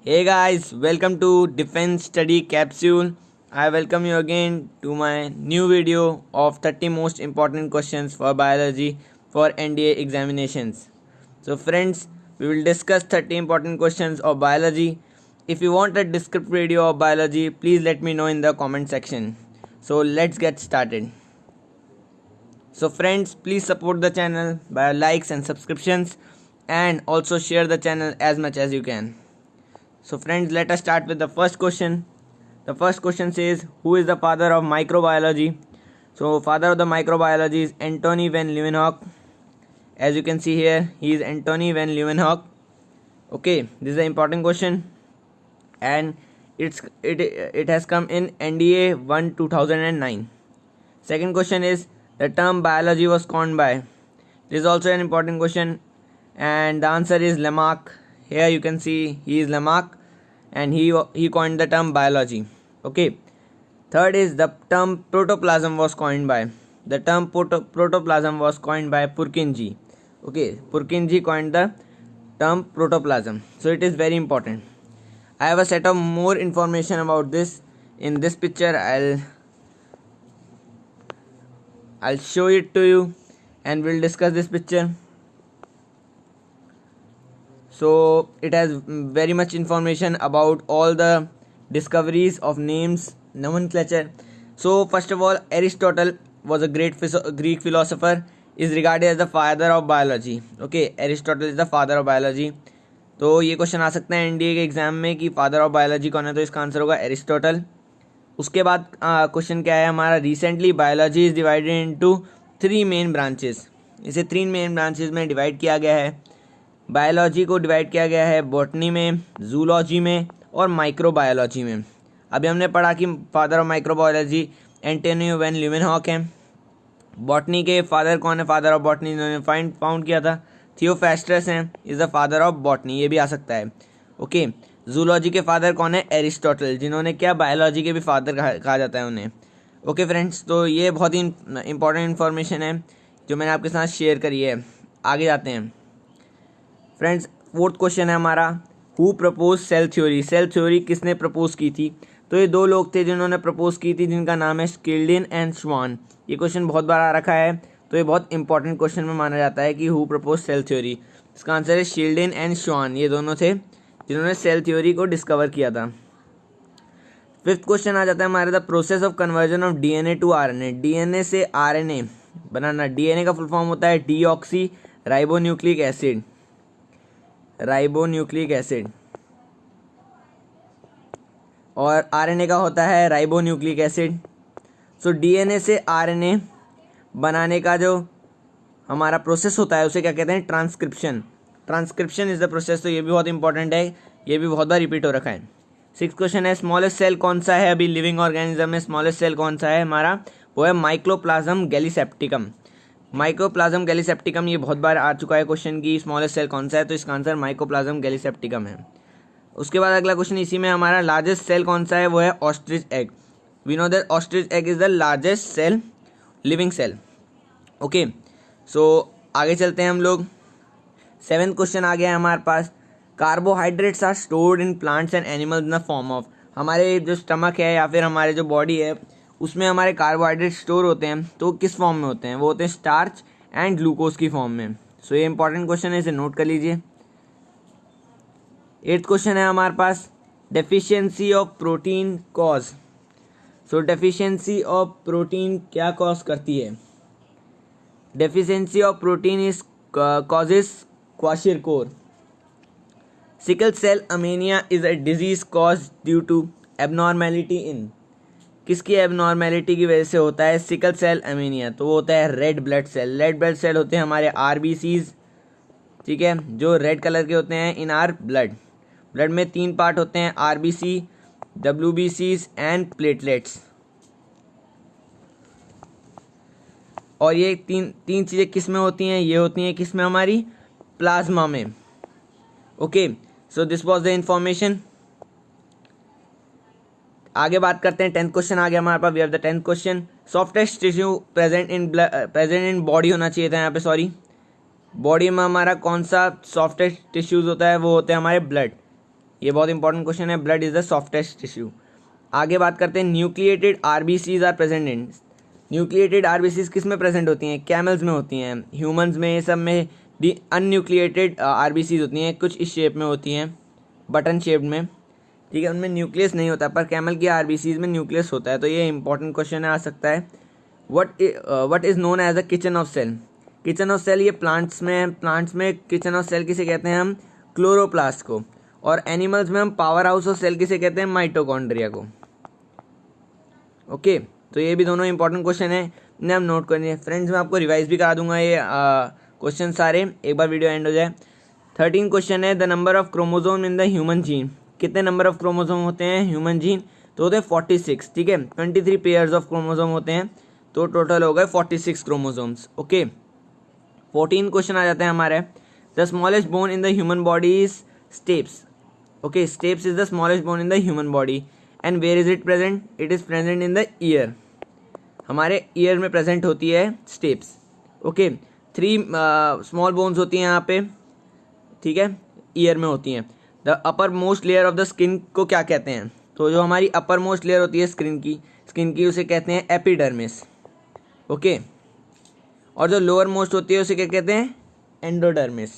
Hey guys, welcome to Defense Study Capsule. I welcome you again to my new video of 30 most important questions for biology for NDA examinations. So friends, we will discuss 30 important questions of biology. If you want a descriptive video of biology, please let me know in the comment section. So let's get started. So friends, please support the channel by likes and subscriptions and also share the channel as much as you can. So friends, let us start with the first question. The first question says, who is the father of microbiology? So father of the microbiology is Antony van Leeuwenhoek. As you can see here, he is Antony van Leeuwenhoek. Okay, this is an important question, and it has come in NDA 1 2009. Second question is, the term biology was coined by. This is also an important question, and the answer is Lamarck. Here you can see he is Lamarck, and he coined the term biology. Okay. Third is, the term protoplasm was coined by. The term protoplasm was coined by Purkinje. Okay, Purkinje coined the term protoplasm. So it is very important. I have a set of more information about this. In this picture, I'll show it to you, and we'll discuss this picture. So it has very much information about all the discoveries of names, nomenclature. So first of all, Aristotle was a great Greek philosopher, is regarded as the father of biology. Okay, Aristotle is the father of biology. तो ये question आ सकता है NDA के exam में कि father of biology कौन है, तो इसका आंसर होगा एरिस्टोटल. उसके बाद क्वेश्चन क्या है हमारा, recently biology is divided into 3 main branches. इसे 3 मेन ब्रांचेस में डिवाइड किया गया है. बायोलॉजी को डिवाइड किया गया है बॉटनी में, जूलॉजी में और माइक्रोबायोलॉजी में. अभी हमने पढ़ा कि father of microbiology Antonie van Leeuwenhoek हैं. बॉटनी के फादर कौन है, फादर ऑफ बॉटनी इन्होंने फाउंड किया था, थियोफेस्टस हैं, is the father of botany, ये भी आ सकता है. ओके, जूलॉजी के फादर कौन है, एरिस्टोटल, जिन्होंने क्या बायोलॉजी के भी फादर कहा जाता है उन्हें. ओके फ्रेंड्स, तो ये बहुत ही इंपॉर्टेंट इन्फॉर्मेशन है जो मैंने आपके साथ शेयर करी है. आगे जाते हैं फ्रेंड्स. फोर्थ क्वेश्चन है हमारा, who propose cell theory. Cell theory किसने प्रपोज की थी, तो ये 2 लोग थे जिन्होंने प्रपोज की थी, जिनका नाम है स्किल्डन एंड श्वान. ये क्वेश्चन बहुत बार आ रखा है, तो ये बहुत इंपॉर्टेंट क्वेश्चन में माना जाता है कि हु प्रपोज सेल थ्योरी. इसका आंसर है शिल्डन एंड श्वान. ये दोनों थे जिन्होंने सेल थ्योरी को डिस्कवर किया था. फिफ्थ क्वेश्चन आ जाता है हमारे, the process of conversion of DNA to RNA. DNA से आरएनए बनाना. डीएनए का फुल फॉर्म होता है deoxyribonucleic acid. Ribonucleic acid. और आरएनए का होता है राइबोन्यूक्लिक एसिड. सो डीएनए से आरएनए बनाने का जो हमारा प्रोसेस होता है उसे क्या कहते हैं, transcription. Transcription is the process. तो ये भी बहुत इंपॉर्टेंट है, ये भी बहुत बार रिपीट हो रखा है. सिक्स क्वेश्चन है, स्मॉलेस्ट सेल कौन सा है अभी लिविंग ऑर्गेनिज्म में. स्मॉलेस्ट सेल कौन सा है हमारा, वो है माइक्रोप्लाज्म गैलीसेप्टिकम. माइक्रोप्लाज्म गैलीसेप्टिकम, ये बहुत बार आ चुका है क्वेश्चन की स्मॉलेस्ट सेल कौन सा है, तो इसका आंसर माइक्रोप्लाज्म गैलीसेप्टिकम है. उसके बाद अगला क्वेश्चन इसी में हमारा, लार्जेस्ट सेल कौन सा है, वो है ostrich egg. We know that ostrich egg is the largest cell living cell. Okay, so आगे चलते हैं हम लोग. 7th क्वेश्चन आ गया है हमारे पास, carbohydrates are stored in plants and animals in the form of. हमारे जो स्टमक है या फिर हमारे जो बॉडी है उसमें हमारे कार्बोहाइड्रेट स्टोर होते हैं, तो किस फॉर्म में होते हैं, वो होते हैं स्टार्च एंड ग्लूकोज की फॉर्म में. सो ये इंपॉर्टेंट क्वेश्चन है, इसे नोट कर लीजिए. 8th क्वेश्चन है हमारे पास, deficiency of protein cause. So deficiency of protein क्या कॉज करती है. Deficiency of protein is causes kwashiorkor. Sickle cell anaemia is a disease cause due to abnormality in. किसकी एबनॉर्मेलिटी की वजह से होता है सिकल सेल अमीनिया, तो वो होता है red blood cell. Red blood cell होते हैं हमारे आरबीसीज, ठीक है, जो रेड कलर के होते हैं इन आर ब्लड. ब्लड में 3 पार्ट होते हैं, आरबीसी, डब्ल्यूबीसीज एंड प्लेटलेट्स. और ये तीन चीज़ें किस में होती हैं, ये होती हैं किस में, हमारी प्लाज्मा में. Okay, so this was the information. आगे बात करते हैं. 10th क्वेश्चन आ गया हमारे पास. We have the 10th question, softest tissue present in body होना चाहिए था यहाँ पे, सॉरी. बॉडी में हमारा कौन सा सॉफ्टेस्ट टिश्यूज होता है, वो होते हैं हमारे ब्लड. ये बहुत इंपॉर्टेंट क्वेश्चन है। Blood is the softest tissue. आगे बात करते हैं nucleated RBCs are present in. Nucleated RBCs किस में प्रेजेंट होती हैं? कैमल्स में होती हैं, ह्यूमंस में, ये सब में अनन्यूक्लिएटेड आरबीसीज होती हैं, कुछ इस शेप में होती हैं, बटन शेप में, ठीक है, उनमें न्यूक्लियस नहीं होता, पर कैमल की आरबीसीज में न्यूक्लियस होता है। तो ये इंपॉर्टेंट क्वेश्चन आ सकता है। What is known as a kitchen of cell? Kitchen of cell ये प्लांट्स में किचन ऑफ सेल किसे कहते हैं हम? क्लोरोप्लास्ट को। और एनिमल्स में हम पावर हाउस ऑफ सेल किसे कहते हैं? माइटोकॉन्ड्रिया को। ओके, तो ये भी दोनों इंपॉर्टेंट क्वेश्चन है, इन्हें हम नोट करेंगे। फ्रेंड्स मैं आपको रिवाइज भी करा दूंगा ये क्वेश्चन सारे, एक बार वीडियो एंड हो जाए। 13 क्वेश्चन है, the number of chromosome in the human gene. कितने नंबर ऑफ क्रोमोजोम होते हैं ह्यूमन जीन? तो होते हैं 46, ठीक है, 23 पेयर्स ऑफ क्रोमोजोम होते हैं, तो टोटल हो गए 46 क्रोमोजोम्स। ओके, 14 क्वेश्चन आ जाते हैं हमारे। The smallest bone in the human body is stapes. Okay, stapes is the smallest bone in the human body and where is it present? It is present in the ear. हमारे ear में present होती है steps. Okay, 3 small bones होती हैं यहाँ पे, ठीक है, ईयर में होती हैं। The upper most layer of the skin को क्या कहते हैं? तो जो हमारी अपर मोस्ट लेयर होती है स्किन की उसे कहते हैं एपिडर्मिस। ओके, और जो लोअर मोस्ट होती है उसे क्या कहते हैं? एंडोडर्मिस।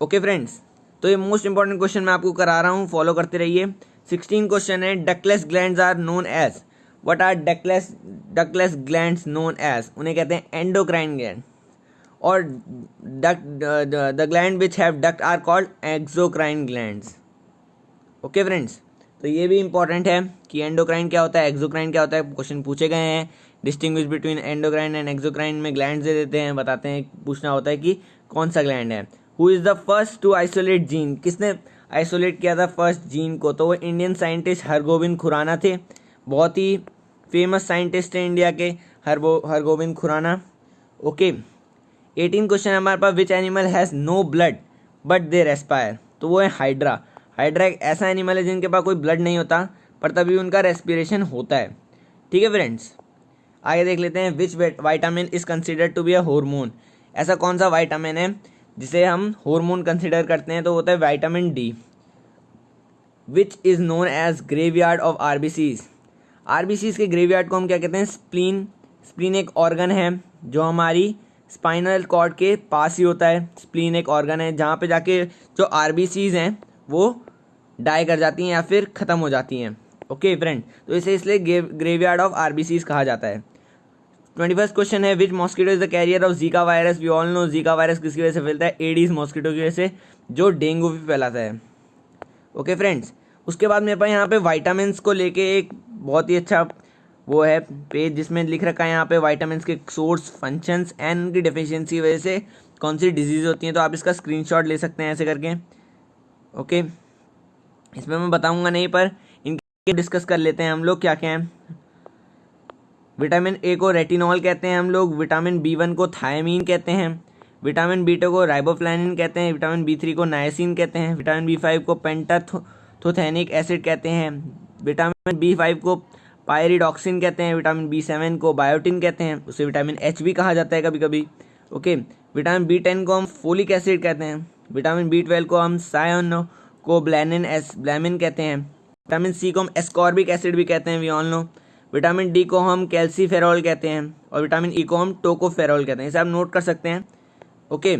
ओके फ्रेंड्स, तो ये मोस्ट इंपॉर्टेंट क्वेश्चन मैं आपको करा रहा हूँ, फॉलो करते रहिए। 16 क्वेश्चन है, ductless glands are known as. What are ductless glands known as? उन्हें कहते हैं एंडोक्राइन ग्लैंड। और the gland which have duct are called exocrine glands. Okay friends, तो ये भी इंपॉर्टेंट है कि एंडोक्राइन क्या होता है, एक्सोक्राइन क्या होता है, क्वेश्चन पूछे गए हैं। Distinguish between endocrine and exocrine में ग्लैंड दे देते हैं, बताते हैं, पूछना होता है कि कौन सा ग्लैंड है। Who is the first to isolate gene? किसने आइसोलेट किया था फर्स्ट जीन को? तो वो इंडियन साइंटिस्ट हरगोविंद खुराना थे, बहुत ही फेमस साइंटिस्ट थे इंडिया के हरगोविंद खुराना। ओके, 18 क्वेश्चन हमारे पास, which animal has no blood but they respire? तो वो है हाइड्रा। हाइड्रा एक ऐसा एनिमल है जिनके पास कोई ब्लड नहीं होता पर तभी उनका रेस्पिरेशन होता है, ठीक है फ्रेंड्स। आगे देख लेते हैं, which vitamin is considered to be a hormone? ऐसा कौन सा वाइटामिन है जिसे हम हार्मोन कंसिडर करते हैं? तो होता है vitamin D. Which is known as graveyard of RBCs? RBCs के ग्रेवयार्ड को हम क्या कहते हैं? स्प्लीन। स्प्लीन एक ऑर्गन है जो हमारी स्पाइनल कॉर्ड के पास ही होता है। स्प्लीन एक ऑर्गन है जहाँ पे जाके जो आरबीसीज हैं वो डाई कर जाती हैं या फिर ख़त्म हो जाती हैं। ओके फ्रेंड, तो इसे इसलिए ग्रेवयार्ड ऑफ आरबीसीज कहा जाता है। 21 क्वेश्चन है, which mosquito is the carrier of Zika virus? We all know Zika virus किसकी वजह से फैलता है? एडीज मॉस्किटो की वजह से, जो डेंगू भी फैलाता है। ओके फ्रेंड्स, उसके बाद मेरे पास यहाँ पे वाइटामिन को लेके एक बहुत ही अच्छा वो है पेज जिसमें लिख रखा है यहाँ पे वाइटामिन के सोर्स, फंक्शंस एंड उनकी डेफिशिएंसी वजह से कौन सी डिजीज़ होती हैं। तो आप इसका स्क्रीनशॉट ले सकते हैं ऐसे करके। ओके, इसमें मैं बताऊंगा नहीं पर इनके डिस्कस कर लेते हैं हम लोग क्या क्या हैं। विटामिन ए को रेटिनॉल कहते हैं हम लोग, विटामिन B1 को थायमीन कहते हैं, विटामिन B2 को राइबोफ्लाविन कहते हैं, विटामिन B3 को नायसिन कहते हैं, विटामिन B5 को पेंटाथोथेनिक एसिड कहते हैं, विटामिन B5 को पायरिडॉक्सिन कहते हैं, विटामिन B7 को बायोटिन कहते हैं, उसे विटामिन H भी कहा जाता है कभी कभी। ओके, विटामिन B10 को हम फोलिक एसिड कहते हैं, विटामिन B12 को हम सायोनोकोब्लैमिन कहते हैं, विटामिन C को हम एस्कॉर्बिक एसिड भी कहते हैं, we all know. Vitamin D को हम कैल्सीफेरॉल कहते हैं और विटामिन E को हम टोकोफेरॉल कहते हैं। इसे आप नोट कर सकते हैं। ओके,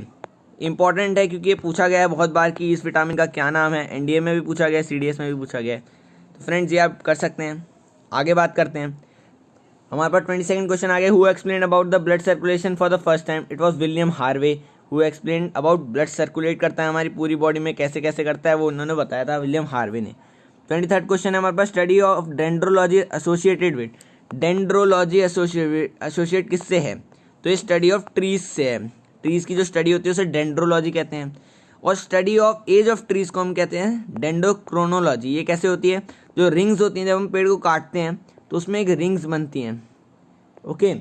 इंपॉर्टेंट है क्योंकि ये पूछा गया है बहुत बार कि इस विटामिन का क्या नाम है, एनडीए में भी पूछा गया है, सीडीएस में भी पूछा गया है। तो फ्रेंड्स ये आप कर सकते हैं। आगे बात करते हैं, हमारे पास 22nd क्वेश्चन आ गया, who explain about the blood circulation for the first time? It was William Harvey who explain about blood circulate करता है हमारी पूरी बॉडी में कैसे कैसे करता है, वो उन्होंने बताया था, विलियम हार्वे ने। 23rd क्वेश्चन है हमारे पास, study of dendrology associated with. Dendrology associate किससे है? तो ये स्टडी ऑफ ट्रीज से है। ट्रीज की जो स्टडी होती है उसे डेंड्रोलॉजी कहते हैं। और study of age of trees को हम कहते हैं डेंड्रोक्रोनोलॉजी। ये कैसे होती है? जो रिंग्स होती हैं, जब हम पेड़ को काटते हैं तो उसमें एक रिंग्स बनती हैं। ओके,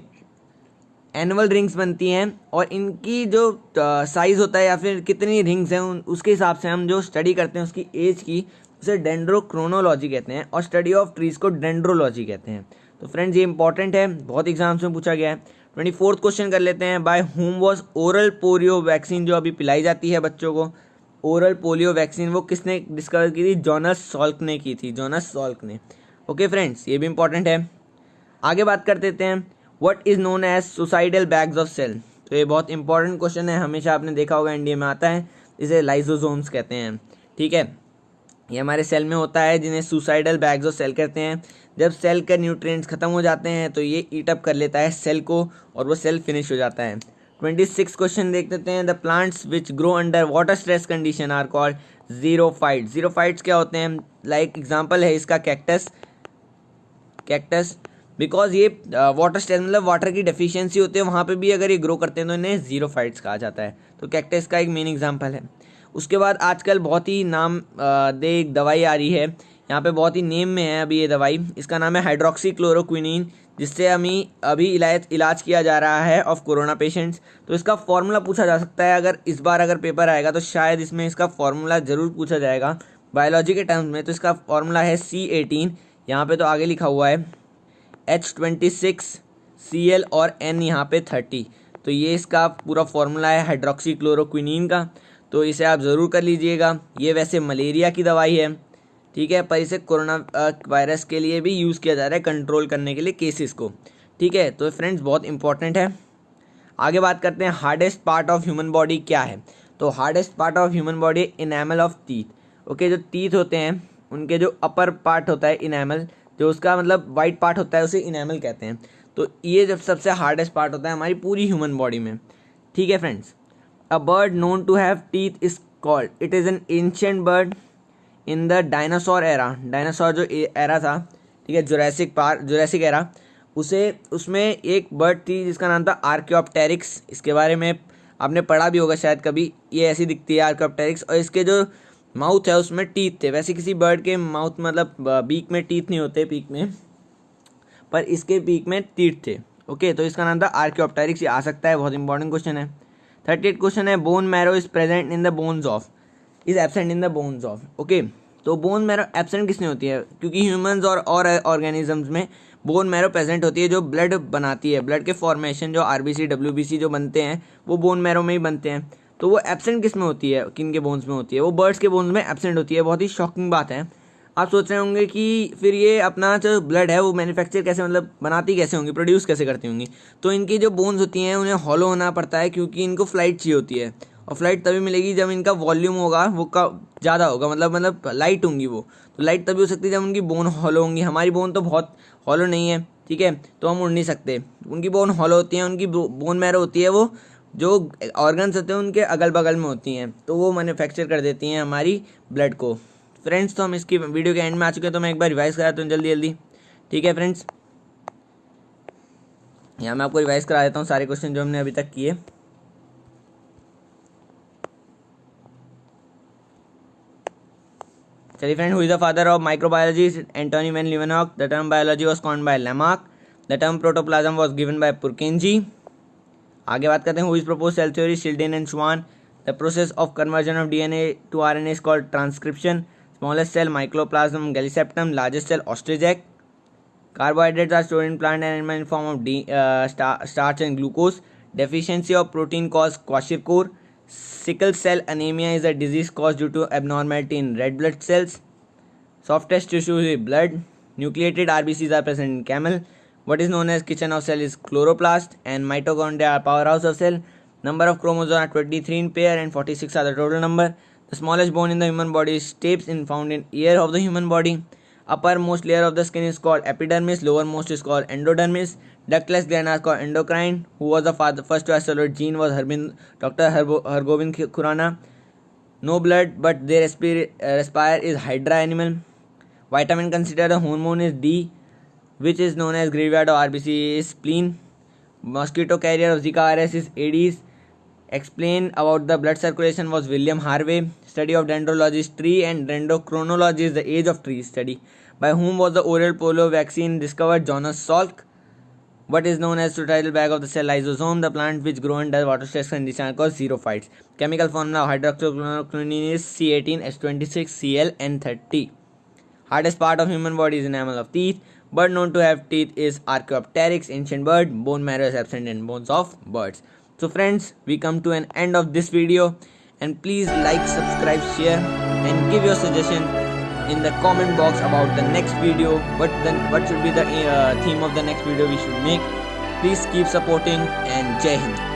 एनुअल रिंग्स बनती हैं और इनकी जो साइज होता है या फिर कितनी रिंग्स हैं उसके हिसाब से हम जो स्टडी करते हैं उसकी एज की, उसे डेंड्रोक्रोनोलॉजी कहते हैं। और स्टडी ऑफ ट्रीज को डेंड्रोलॉजी कहते हैं। तो फ्रेंड्स ये इंपॉर्टेंट है, बहुत एग्जाम्स में पूछा गया है। 24th क्वेश्चन कर लेते हैं, by whom was oral polio vaccine जो अभी पिलाई जाती है बच्चों को, ओरल पोलियो वैक्सीन वो किसने डिस्कवर की थी? जॉनस सॉल्क ने की थी, जॉनस सॉल्क ने। ओके फ्रेंड्स, ये भी इंपॉर्टेंट है। आगे बात कर देते हैं, what is known as suicidal bags of cell. तो ये बहुत इंपॉर्टेंट क्वेश्चन है, हमेशा आपने देखा होगा एनडीए में आता है, इसे लाइसोसोम्स कहते हैं। ठीक है, ये हमारे सेल में होता है जिन्हें सुसाइडल बैग्स ऑफ सेल कहते हैं। जब सेल के न्यूट्रिएंट्स खत्म हो जाते हैं तो ये ईट अप कर लेता है सेल को और वो सेल फिनिश हो जाता है। 26 क्वेश्चन देख लेते हैं। The plants which grow under water stress condition are called xerophytes. Xerophytes क्या होते हैं? लाइक एग्जांपल है इसका कैक्टस। कैक्टस बिकॉज ये वाटर स्ट्रेस मतलब वाटर की डेफिशिएंसी होती है, वहाँ पे भी अगर ये ग्रो करते हैं तो इन्हें जीरोफाइट्स कहा जाता है। तो कैक्टस का एक मेन एग्जांपल है। उसके बाद आजकल बहुत ही नाम दे एक दवाई आ रही है, यहाँ पे बहुत ही नेम में है अभी ये दवाई, इसका नाम है हाइड्रोक्सीक्लोरोक्विनीन, जिससे हमें अभी इलाज किया जा रहा है ऑफ कोरोना पेशेंट्स। तो इसका फॉर्मूला पूछा जा सकता है, अगर इस बार अगर पेपर आएगा तो शायद इसमें इसका फॉर्मूला जरूर पूछा जाएगा बायोलॉजी के टर्म्स में। तो इसका फॉर्मूला है C18, यहाँ पे तो आगे लिखा हुआ है H26 Cl और N यहाँ पे 30। तो ये इसका पूरा फॉर्मूला है हाइड्रोक्सीक्लोरोक्विनीन का, तो इसे आप ज़रूर कर लीजिएगा। ये वैसे मलेरिया की दवाई है, ठीक है, पर इसे कोरोना वायरस के लिए भी यूज़ किया जा रहा है, कंट्रोल करने के लिए केसेस को। ठीक है, तो फ्रेंड्स बहुत इंपॉर्टेंट है। आगे बात करते हैं, hardest part of human body क्या है? तो hardest part of human body enamel of teeth. Okay, जो टीथ होते हैं उनके जो अपर पार्ट होता है इनेमल, जो उसका मतलब वाइट पार्ट होता है उसे इनेमल कहते हैं। तो ये जब सबसे हार्डेस्ट पार्ट होता है हमारी पूरी ह्यूमन बॉडी में। ठीक है friends, a bird known to have teeth is called, it is an ancient bird in the dinosaur era. Dinosaur जो एरा था, ठीक है, जुरासिक एरा, उसमें एक बर्ड थी जिसका नाम था आर्कियोप्टेरिक्स। इसके बारे में आपने पढ़ा भी होगा शायद कभी, ये ऐसी दिखती है आर्कियोप्टेरिक्स, और इसके जो माउथ है उसमें टीथ थे। वैसे किसी बर्ड के माउथ मतलब बीक में टीथ नहीं होते पीक में, पर इसके पीक में टीथ थे। ओके, तो इसका नाम था आर्कियोप्टेरिक्स, ये आ सकता है, बहुत इंपॉर्टेंट क्वेश्चन है। 38 क्वेश्चन है, bone marrow is present in the bones of, is absent in the bones of. Okay, तो बोन मैरो एब्सेंट किसने होती है? क्योंकि ह्यूमंस और ऑर्गेनिजम्स में बोन मैरो प्रेजेंट होती है, जो ब्लड बनाती है, ब्लड के फॉर्मेशन जो आरबीसी डब्ल्यूबीसी जो बनते हैं वो बोन मैरो में ही बनते हैं। तो वो एब्सेंट किस में होती है, किन के बोन्स में होती है? वो बर्ड्स के बोन्स में एब्सेंट होती है। बहुत ही शॉकिंग बात है। आप सोच रहे होंगे कि फिर ये अपना जो ब्लड है वो मैन्युफैक्चर कैसे, मतलब बनाती कैसे होंगी, प्रोड्यूस कैसे करती होंगी? तो इनकी जो बोन्स होती हैं उन्हें हॉलो होना पड़ता है, क्योंकि इनको फ्लाइट चाहिए होती है, और फ्लाइट तभी मिलेगी जब इनका वॉल्यूम होगा वो का ज़्यादा होगा, मतलब लाइट होंगी वो। तो लाइट तभी हो सकती है जब उनकी बोन हॉलो होंगी। हमारी बोन तो बहुत हॉलो नहीं है, ठीक है, तो हम उड़ नहीं सकते। उनकी बोन हॉलो होती है, उनकी बोन मैरो होती है, वो जो ऑर्गन्स होते हैं उनके अगल बगल में होती हैं, तो वो मैन्युफैक्चर कर देती हैं हमारी ब्लड को। फ्रेंड्स, तो हम इसकी वीडियो के एंड में आ चुके हैं, तो मैं एक बार रिवाइज कराता हूँ जल्दी जल्दी। ठीक है फ्रेंड्स, यहाँ मैं आपको रिवाइज करा देता हूँ सारे क्वेश्चन जो हमने अभी तक किए। चलिए friend, who is the father of microbiology? Antonie van Leeuwenhoek. The term biology was coined by Lamarck. The term protoplasm was given by Purkinje. आगे बात करते हैं, who is propose cell theory? Schleiden and Schwann. The process of conversion of DNA to RNA is called transcription. Smallest cell mycoplasma gallisepticum, largest cell ostrich egg. Carbohydrates are stored in plant and animal in form of starch and glucose. Deficiency of protein causes kwashiorkor. Sickle cell anemia is a disease caused due to abnormality in red blood cells. Softest tissue is blood. Nucleated RBCs are present in camel. What is known as kitchen of cell is chloroplast, and mitochondria are powerhouse of cell. Number of chromosomes are 23 in pair and 46 are the total number. The smallest bone in the human body is stapes found in ear of the human body. Uppermost layer of the skin is called epidermis, lowermost is called endodermis. Ductless gland are called endocrine. Who was the first to isolate gene was Dr. Hargobind Khurana. No blood but they respire is hydra animal. Vitamin considered a hormone is D, which is known as graveyard of RBC is spleen. Mosquito carrier of Zika RS is Aedes. Explain about the blood circulation was William Harvey. Study of dendrology is tree, and dendrochronology is the age of tree study. By whom was the oral polio vaccine discovered? Jonas Salk. What is known as suicidal bag of the cell? Lysosome. The plant which grow under water stress condition are called xerophytes. Chemical formula of hydroxychloroquine is C18H26Cl N30. Hardest part of human body is enamel of teeth. Bird known to have teeth is Archaeopteryx, ancient bird. Bone marrow is absent in bones of birds. So friends, we come to an end of this video, and please like, subscribe, share, and give your suggestion in the comment box about the next video. What should be the theme of the next video we should make. Please keep supporting, and Jai Hind.